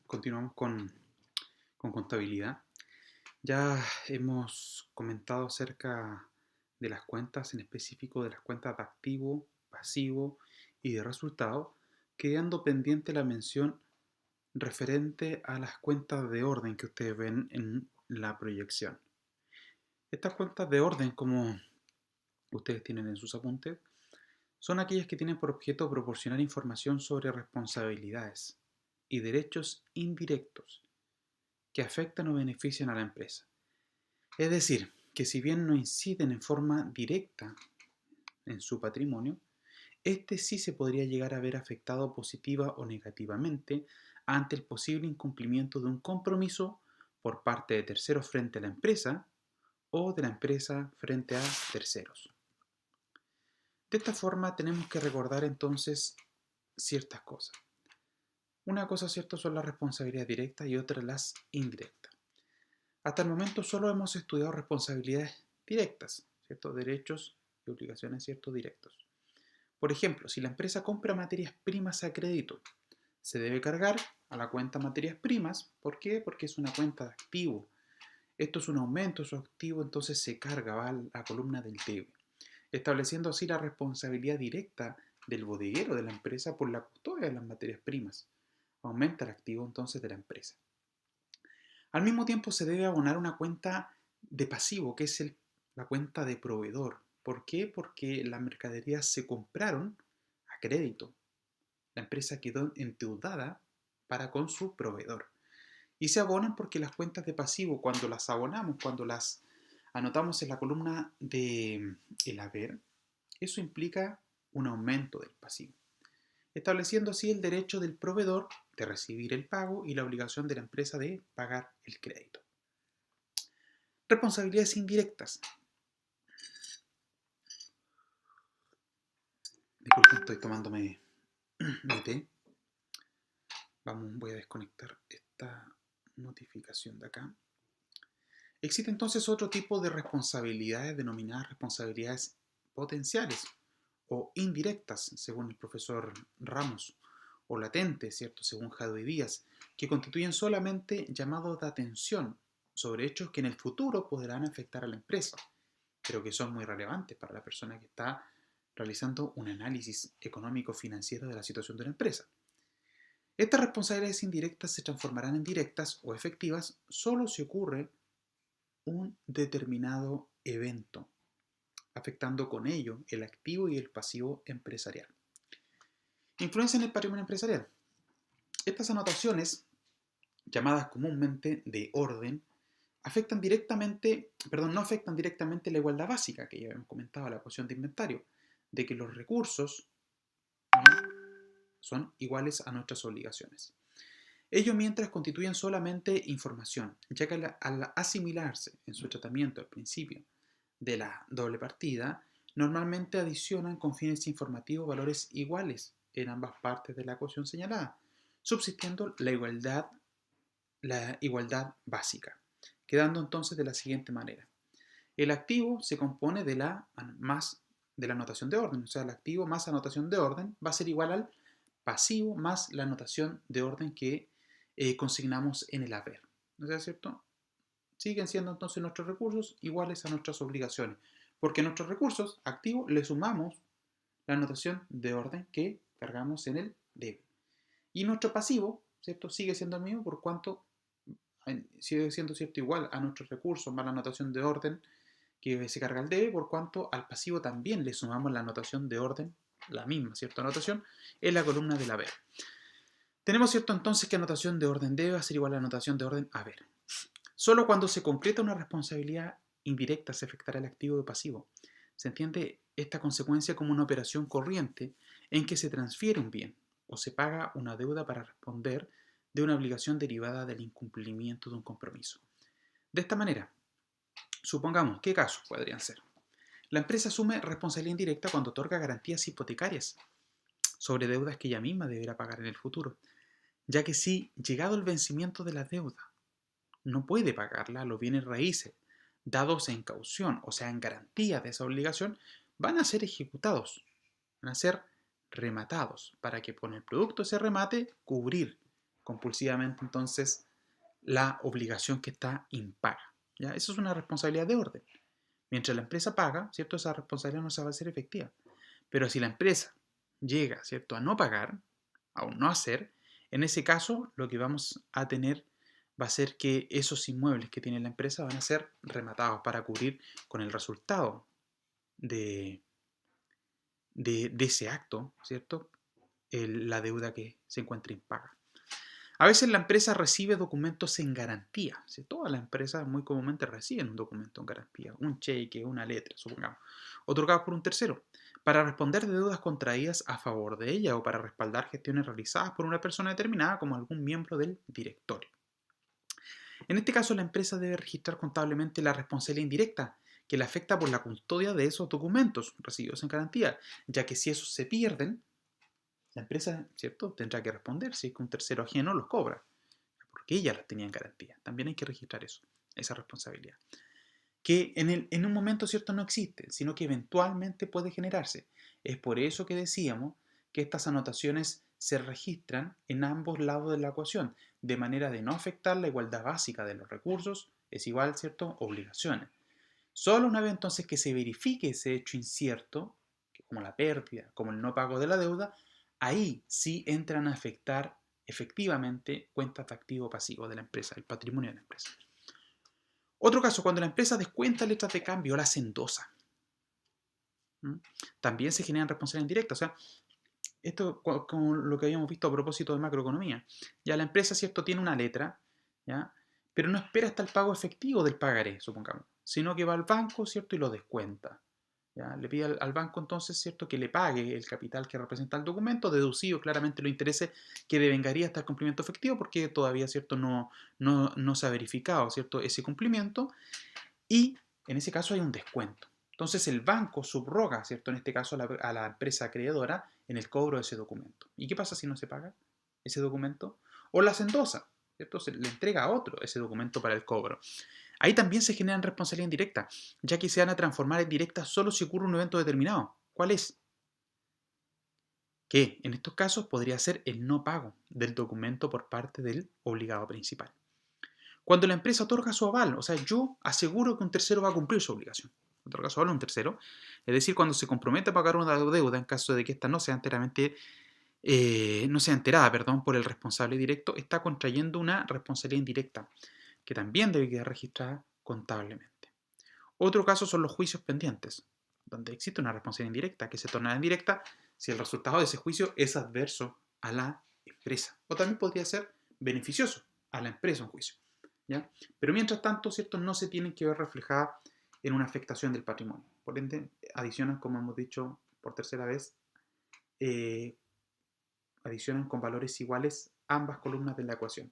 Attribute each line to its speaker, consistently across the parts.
Speaker 1: Continuamos con contabilidad. Ya hemos comentado acerca de las cuentas, en específico de las cuentas de activo, pasivo y de resultado, quedando pendiente la mención referente a las cuentas de orden que ustedes ven en la proyección. Estas cuentas de orden, como ustedes tienen en sus apuntes, son aquellas que tienen por objeto proporcionar información sobre responsabilidades y derechos indirectos que afectan o benefician a la empresa. Es decir, que si bien no inciden en forma directa en su patrimonio, este sí se podría llegar a ver afectado positiva o negativamente ante el posible incumplimiento de un compromiso por parte de terceros frente a la empresa o de la empresa frente a terceros. De esta forma tenemos que recordar entonces ciertas cosas. Una cosa, cierto, son las responsabilidades directas y otra las indirectas. Hasta el momento solo hemos estudiado responsabilidades directas, ¿cierto? Derechos y obligaciones, ¿cierto? Directos. Por ejemplo, si la empresa compra materias primas a crédito, se debe cargar a la cuenta materias primas. ¿Por qué? Porque es una cuenta de activo. Esto es un aumento de su activo, entonces se carga, va a la columna del debe, estableciendo así la responsabilidad directa del bodeguero de la empresa por la custodia de las materias primas. Aumenta el activo entonces de la empresa. Al mismo tiempo se debe abonar una cuenta de pasivo, que es la cuenta de proveedor. ¿Por qué? Porque las mercaderías se compraron a crédito. La empresa quedó endeudada para con su proveedor. Y se abonan porque las cuentas de pasivo, cuando las abonamos, cuando las anotamos en la columna del haber, eso implica un aumento del pasivo, estableciendo así el derecho del proveedor de recibir el pago y la obligación de la empresa de pagar el crédito. Responsabilidades indirectas. Disculpen, estoy tomándome mi té. Voy a desconectar esta notificación de acá. Existe entonces otro tipo de responsabilidades denominadas responsabilidades potenciales o indirectas, según el profesor Ramos, o latentes, ¿cierto?, según Jadwe Díaz, que constituyen solamente llamados de atención sobre hechos que en el futuro podrán afectar a la empresa, pero que son muy relevantes para la persona que está realizando un análisis económico-financiero de la situación de la empresa. Estas responsabilidades indirectas se transformarán en directas o efectivas solo si ocurre un determinado evento, afectando con ello el activo y el pasivo empresarial. Influencia en el patrimonio empresarial. Estas anotaciones, llamadas comúnmente de orden, no afectan directamente la igualdad básica que ya habíamos comentado, la ecuación de inventario, de que los recursos, ¿no?, son iguales a nuestras obligaciones. Ello mientras constituyen solamente información, ya que al asimilarse en su tratamiento al principio de la doble partida, normalmente adicionan con fines informativos valores iguales en ambas partes de la ecuación señalada, subsistiendo la igualdad básica, quedando entonces de la siguiente manera. El activo se compone de la anotación de orden, o sea, el activo más anotación de orden va a ser igual al pasivo más la anotación de orden que consignamos en el haber. ¿No es cierto? Siguen siendo entonces nuestros recursos iguales a nuestras obligaciones, porque a nuestros recursos activos le sumamos la anotación de orden que cargamos en el debe. Y nuestro pasivo, ¿cierto?, sigue siendo el mismo por cuanto sigue siendo, ¿cierto?, igual a nuestros recursos más la anotación de orden que se carga el debe, por cuanto al pasivo también le sumamos la anotación de orden, la misma, ¿cierto?, anotación en la columna del haber. Tenemos, ¿cierto?, entonces que anotación de orden debe va a ser igual a anotación de orden haber. Solo cuando se concreta una responsabilidad indirecta se afectará el activo o pasivo. Se entiende esta consecuencia como una operación corriente en que se transfiere un bien o se paga una deuda para responder de una obligación derivada del incumplimiento de un compromiso. De esta manera, supongamos, ¿qué casos podrían ser? La empresa asume responsabilidad indirecta cuando otorga garantías hipotecarias sobre deudas que ella misma deberá pagar en el futuro, ya que si, llegado el vencimiento de la deuda, no puede pagarla, los bienes raíces dados en caución, o sea, en garantía de esa obligación, van a ser ejecutados, van a ser rematados, para que con el producto de ese remate cubrir compulsivamente entonces la obligación que está impaga. ¿Ya? Eso es una responsabilidad de orden. Mientras la empresa paga, ¿cierto? Esa responsabilidad no se va a hacer efectiva. Pero si la empresa llega, ¿cierto?, a no pagar, a no hacer, en ese caso lo que vamos a tener va a ser que esos inmuebles que tiene la empresa van a ser rematados para cubrir con el resultado de ese acto, ¿cierto?, la deuda que se encuentra impaga. A veces la empresa recibe documentos en garantía. ¿Sí? Todas las empresas muy comúnmente reciben un documento en garantía, un cheque, una letra, supongamos, otorgado por un tercero, para responder de deudas contraídas a favor de ella o para respaldar gestiones realizadas por una persona determinada como algún miembro del directorio. En este caso, la empresa debe registrar contablemente la responsabilidad indirecta que le afecta por la custodia de esos documentos recibidos en garantía, ya que si esos se pierden, la empresa, ¿cierto?, tendrá que responder si es que un tercero ajeno los cobra, porque ella los tenía en garantía. También hay que registrar eso, esa responsabilidad. Que en un momento, ¿cierto?, no existe, sino que eventualmente puede generarse. Es por eso que decíamos que estas anotaciones se registran en ambos lados de la ecuación, de manera de no afectar la igualdad básica de los recursos, es igual, ¿cierto?, obligaciones. Solo una vez entonces que se verifique ese hecho incierto, como la pérdida, como el no pago de la deuda, ahí sí entran a afectar efectivamente cuentas de activo pasivo de la empresa, el patrimonio de la empresa. Otro caso, cuando la empresa descuenta letras de cambio o las endosa. También se generan responsabilidades indirectas. O sea, esto con lo que habíamos visto a propósito de macroeconomía. Ya la empresa, ¿cierto?, tiene una letra, ¿ya?, pero no espera hasta el pago efectivo del pagaré, supongamos, sino que va al banco, ¿cierto?, y lo descuenta. ¿Ya? Le pide al banco entonces, ¿cierto?, que le pague el capital que representa el documento, deducido claramente los intereses que devengaría hasta el cumplimiento efectivo, porque todavía, ¿cierto?, no se ha verificado, ¿cierto?, ese cumplimiento, y en ese caso hay un descuento. Entonces el banco subroga, ¿cierto?, en este caso a la empresa acreedora en el cobro de ese documento. ¿Y qué pasa si no se paga ese documento? O las endosa, ¿cierto?, se le entrega a otro ese documento para el cobro. Ahí también se generan responsabilidades indirectas, ya que se van a transformar en directas solo si ocurre un evento determinado. ¿Cuál es? Que en estos casos podría ser el no pago del documento por parte del obligado principal. Cuando la empresa otorga su aval, o sea, yo aseguro que un tercero va a cumplir su obligación. Otorga su aval a un tercero, es decir, cuando se compromete a pagar una deuda en caso de que ésta no sea enterada por el responsable directo, está contrayendo una responsabilidad indirecta, que también debe quedar registrada contablemente. Otro caso son los juicios pendientes, donde existe una responsabilidad indirecta que se tornará indirecta si el resultado de ese juicio es adverso a la empresa. O también podría ser beneficioso a la empresa un juicio. ¿Ya? Pero mientras tanto, ¿cierto?, no se tienen que ver reflejadas en una afectación del patrimonio. Por ende, adicionan, como hemos dicho por tercera vez, adicionan con valores iguales ambas columnas de la ecuación.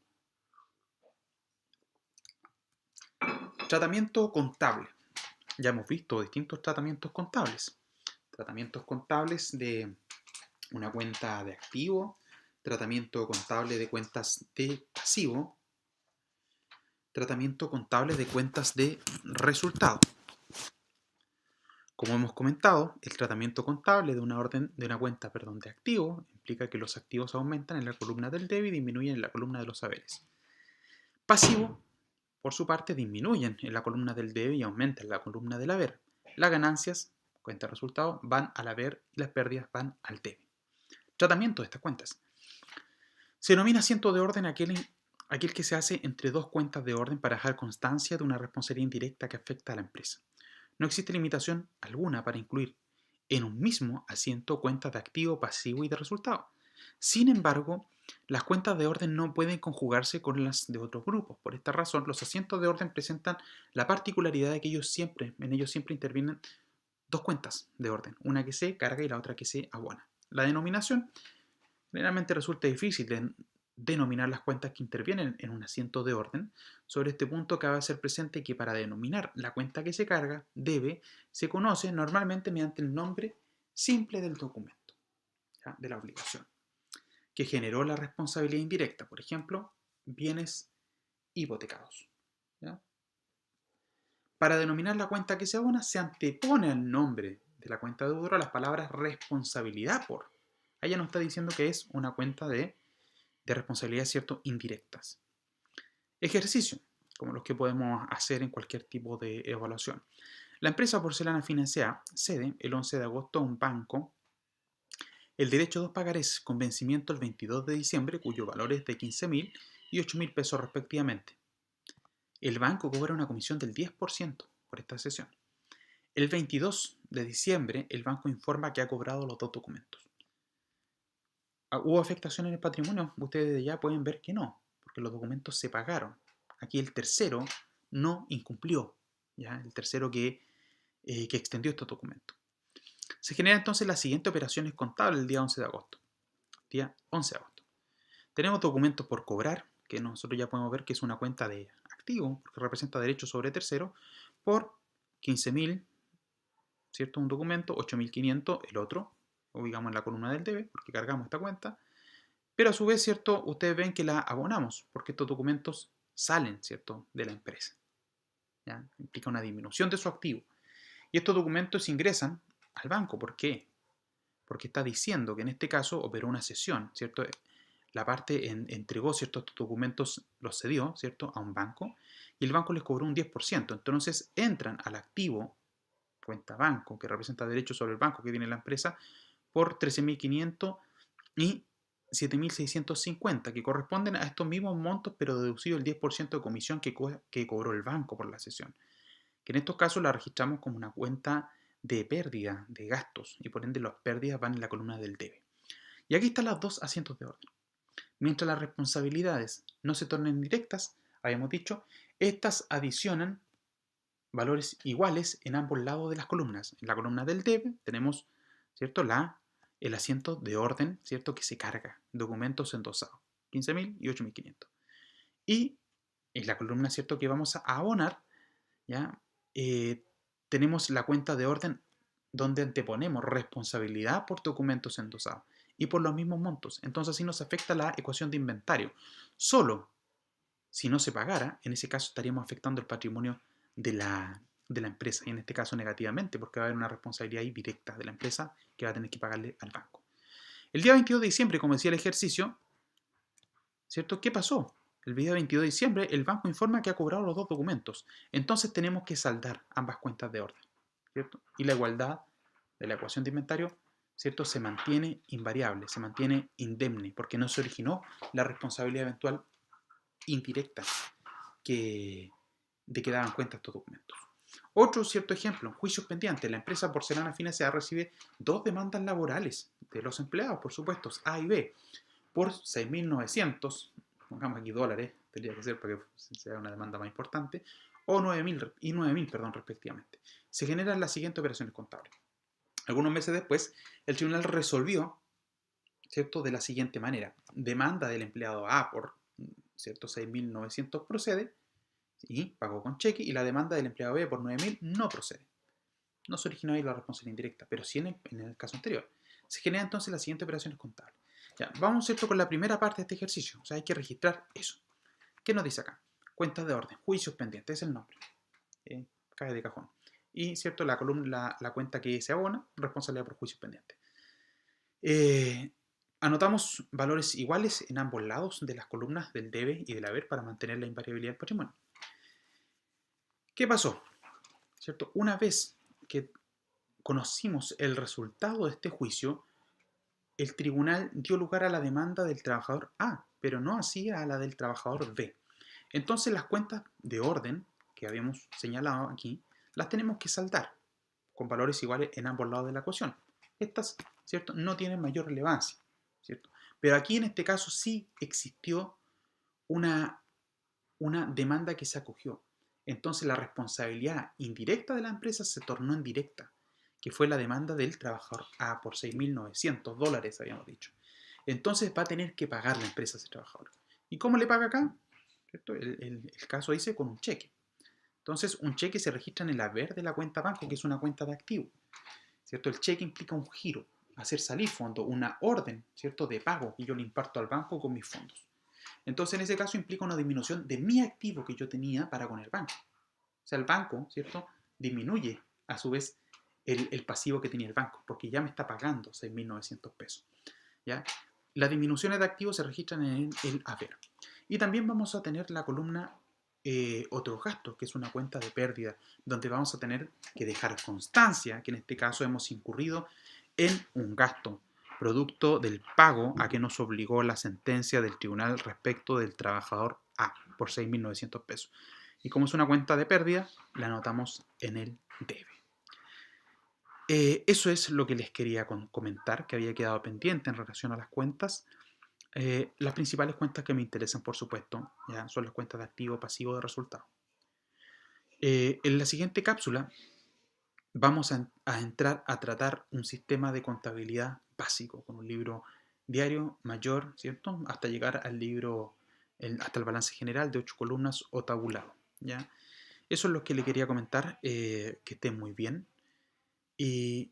Speaker 1: Tratamiento contable. Ya hemos visto distintos tratamientos contables. Tratamientos contables de una cuenta de activo, tratamiento contable de cuentas de pasivo, tratamiento contable de cuentas de resultado. Como hemos comentado, el tratamiento contable de una cuenta de activo implica que los activos aumentan en la columna del debe y disminuyen en la columna de los haberes. Pasivo, por su parte, disminuyen en la columna del debe y aumentan en la columna del haber. Las ganancias, cuenta de resultado, van al haber y las pérdidas van al debe. Tratamiento de estas cuentas. Se denomina asiento de orden aquel que se hace entre dos cuentas de orden para dejar constancia de una responsabilidad indirecta que afecta a la empresa. No existe limitación alguna para incluir en un mismo asiento cuentas de activo, pasivo y de resultado. Sin embargo, las cuentas de orden no pueden conjugarse con las de otros grupos. Por esta razón, los asientos de orden presentan la particularidad de que en ellos siempre intervienen dos cuentas de orden, una que se carga y la otra que se abona. La denominación generalmente resulta difícil de denominar las cuentas que intervienen en un asiento de orden. Sobre este punto cabe hacer presente que para denominar la cuenta que se carga, se conoce normalmente mediante el nombre simple del documento, ¿ya?, de la obligación, que generó la responsabilidad indirecta, por ejemplo, bienes hipotecados. ¿Ya? Para denominar la cuenta que se abona, se antepone al nombre de la cuenta deudora las palabras responsabilidad por. Ella nos está diciendo que es una cuenta de de responsabilidades, ¿cierto?, indirectas. Ejercicio, como los que podemos hacer en cualquier tipo de evaluación. La empresa Porcelana Financiera cede el 11 de agosto a un banco el derecho a dos pagarés con vencimiento el 22 de diciembre, cuyo valor es de 15.000 y 8.000 pesos respectivamente. El banco cobra una comisión del 10% por esta cesión. El 22 de diciembre, el banco informa que ha cobrado los dos documentos. ¿Hubo afectación en el patrimonio? Ustedes ya pueden ver que no, porque los documentos se pagaron. Aquí el tercero no incumplió, ¿ya? El tercero que extendió estos documentos. Se genera entonces las siguientes operaciones contables el día 11 de agosto. Día 11 de agosto. Tenemos documentos por cobrar, que nosotros ya podemos ver que es una cuenta de activo, porque representa derechos sobre tercero, por 15.000, ¿cierto? Un documento, 8.500 el otro, ubicamos en la columna del debe, porque cargamos esta cuenta, pero a su vez, ¿cierto? Ustedes ven que la abonamos, porque estos documentos salen, ¿cierto?, de la empresa. ¿Ya? Implica una disminución de su activo. Y estos documentos ingresan al banco. ¿Por qué? Porque está diciendo que en este caso operó una cesión, ¿cierto? La parte entregó, ¿cierto?, estos documentos, los cedió, ¿cierto?, a un banco, y el banco les cobró un 10%. Entonces entran al activo, cuenta banco, que representa derechos sobre el banco que tiene la empresa, por 13.500 y 7.650, que corresponden a estos mismos montos, pero deducido el 10% de comisión que cobró el banco por la cesión, que en estos casos la registramos como una cuenta de pérdida, de gastos, y por ende las pérdidas van en la columna del debe. Y aquí están los dos asientos de orden. Mientras las responsabilidades no se tornen directas, habíamos dicho, estas adicionan valores iguales en ambos lados de las columnas. En la columna del debe tenemos, ¿cierto?, el asiento de orden, ¿cierto?, que se carga, documentos endosados, 15.000 y 8.500. Y en la columna, ¿cierto?, que vamos a abonar, ¿ya? Tenemos la cuenta de orden donde anteponemos responsabilidad por documentos endosados y por los mismos montos. Entonces así nos afecta la ecuación de inventario. Solo si no se pagara, en ese caso estaríamos afectando el patrimonio de la empresa, y en este caso negativamente, porque va a haber una responsabilidad indirecta de la empresa que va a tener que pagarle al banco. El día 22 de diciembre, como decía el ejercicio, ¿cierto? ¿Qué pasó? El día 22 de diciembre el banco informa que ha cobrado los dos documentos. Entonces tenemos que saldar ambas cuentas de orden, ¿cierto? Y la igualdad de la ecuación de inventario, ¿cierto?, se mantiene invariable, se mantiene indemne, porque no se originó la responsabilidad eventual indirecta de que daban cuenta estos documentos. Otro cierto ejemplo, juicios pendientes. La empresa Porcelana Financiera recibe dos demandas laborales de los empleados, por supuesto, A y B, por 6.900, pongamos aquí dólares, tendría que ser para que sea una demanda más importante, o 9.000 y 9.000, perdón, respectivamente. Se generan las siguientes operaciones contables. Algunos meses después, el tribunal resolvió, ¿cierto?, de la siguiente manera. Demanda del empleado A por, ¿cierto?, 6.900 procede y pagó con cheque, y la demanda del empleado B por 9.000 no procede. No se originó ahí la responsabilidad indirecta, pero sí en el caso anterior. Se generan entonces las siguientes operaciones contables. Ya, vamos, ¿cierto?, con la primera parte de este ejercicio. O sea, hay que registrar eso. ¿Qué nos dice acá? Cuentas de orden, juicios pendientes, es el nombre. Cae de cajón. Y, ¿cierto?, la columna, la cuenta que se abona, responsabilidad por juicios pendientes. Anotamos valores iguales en ambos lados de las columnas del debe y del haber para mantener la invariabilidad del patrimonio. ¿Qué pasó? ¿Cierto? Una vez que conocimos el resultado de este juicio, el tribunal dio lugar a la demanda del trabajador A, pero no así a la del trabajador B. Entonces las cuentas de orden que habíamos señalado aquí, las tenemos que saldar con valores iguales en ambos lados de la ecuación. Estas, ¿cierto?, no tienen mayor relevancia, ¿cierto? Pero aquí en este caso sí existió una demanda que se acogió. Entonces la responsabilidad indirecta de la empresa se tornó en directa, que fue la demanda del trabajador A por 6.900 dólares, habíamos dicho. Entonces va a tener que pagar la empresa a ese trabajador. ¿Y cómo le paga acá? ¿Cierto? El caso dice con un cheque. Entonces un cheque se registra en el haber de la cuenta banco, que es una cuenta de activo, ¿cierto? El cheque implica un giro, hacer salir fondos, una orden, ¿cierto?, de pago, y yo le imparto al banco con mis fondos. Entonces en ese caso implica una disminución de mi activo que yo tenía para con el banco. O sea, el banco, ¿cierto?, disminuye a su vez el pasivo que tenía el banco, porque ya me está pagando 6.900 pesos. ¿Ya? Las disminuciones de activos se registran en el haber. Y también vamos a tener la columna otros gastos, que es una cuenta de pérdida, donde vamos a tener que dejar constancia que en este caso hemos incurrido en un gasto, producto del pago a que nos obligó la sentencia del tribunal respecto del trabajador A por 6.900 pesos. Y como es una cuenta de pérdida, la anotamos en el debe. Eso es lo que les quería comentar, que había quedado pendiente en relación a las cuentas. Las principales cuentas que me interesan, por supuesto, ya son las cuentas de activo, pasivo, de resultado. En la siguiente cápsula vamos a entrar a tratar un sistema de contabilidad básico, con un libro diario mayor, ¿cierto? Hasta llegar al libro, hasta el balance general de 8 columnas o tabulado, ¿ya? Eso es lo que le quería comentar, que estén muy bien y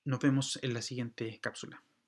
Speaker 1: nos vemos en la siguiente cápsula.